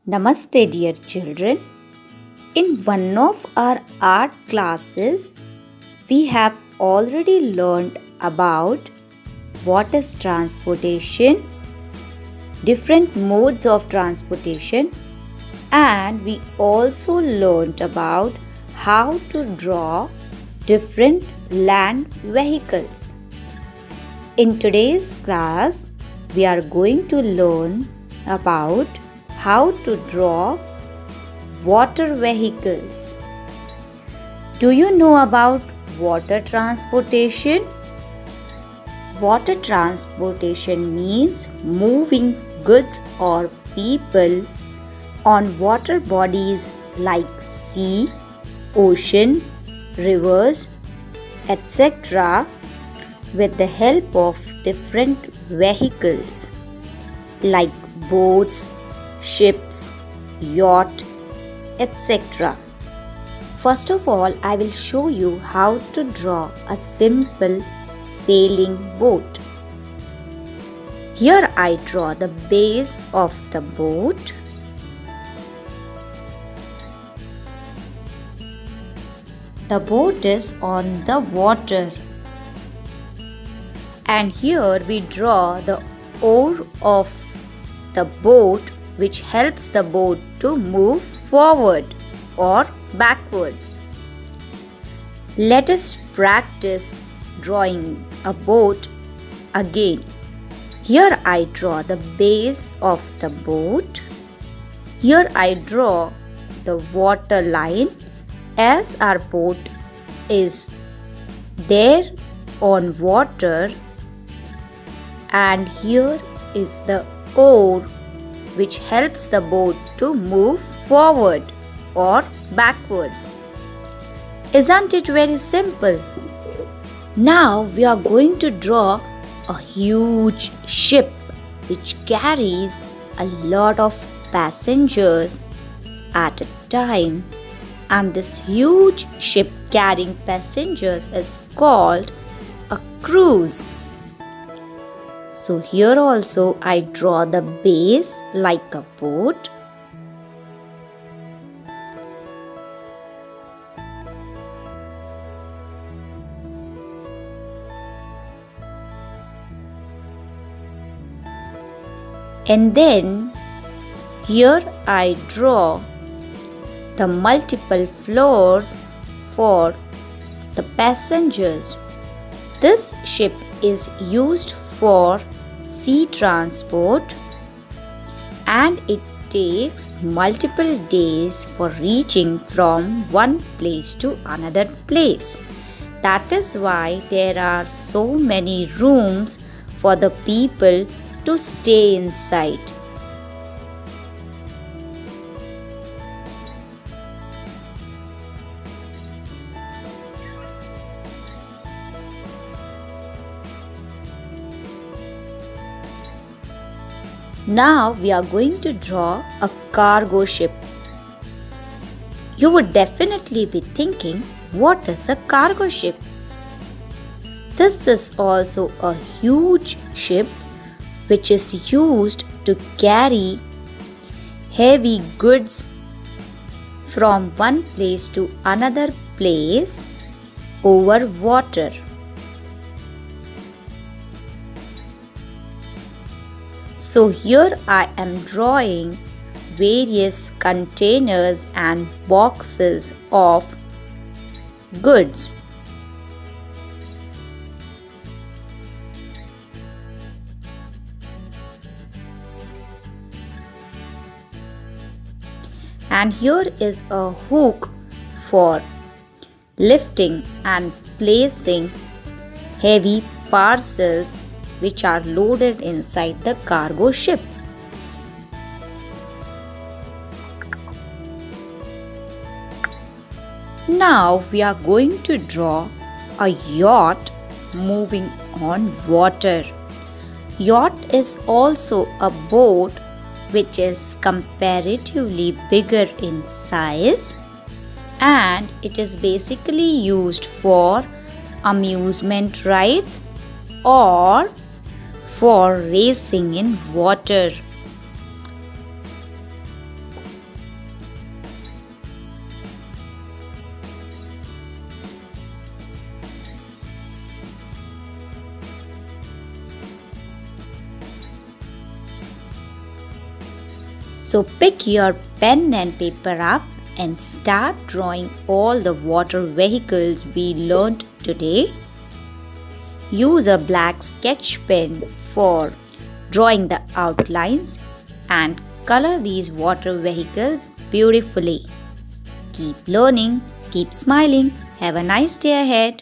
Namaste, dear children. In one of our art classes, we have already learned about what is transportation, different modes of transportation, and we also learned about how to draw different land vehicles. In today's class, we are going to learn about how to draw water vehicles. Do you know about water transportation? Water transportation means moving goods or people on water bodies like sea, ocean, rivers, etc. with the help of different vehicles like boats, ships, yacht, etc. First of all, I will show you how to draw a simple sailing boat. Here I draw the base of the boat. The boat is on the water. And here we draw the oar of the boat, which helps the boat to move forward or backward. Let us practice drawing a boat again. Here I draw the base of the boat. Here I draw the water line as our boat is there on water, and here is the oar which helps the boat to move forward or backward. Isn't it very simple? Now we are going to draw a huge ship which carries a lot of passengers at a time, and this huge ship carrying passengers is called a cruise. So here also I draw the base like a boat. And then here I draw the multiple floors for the passengers. This ship is used for sea transport, and it takes multiple days for reaching from one place to another place. That is why there are so many rooms for the people to stay inside. Now we are going to draw a cargo ship. You would definitely be thinking, what is a cargo ship? This is also a huge ship which is used to carry heavy goods from one place to another place over water. So here I am drawing various containers and boxes of goods. And here is a hook for lifting and placing heavy parcels which are loaded inside the cargo ship. Now we are going to draw a yacht moving on water. Yacht is also a boat which is comparatively bigger in size, and it is basically used for amusement rides or for racing in water. So pick your pen and paper up and start drawing all the water vehicles we learnt today. Use a black sketch pen for drawing the outlines and color these water vehicles beautifully. Keep learning, keep smiling. Have a nice day ahead.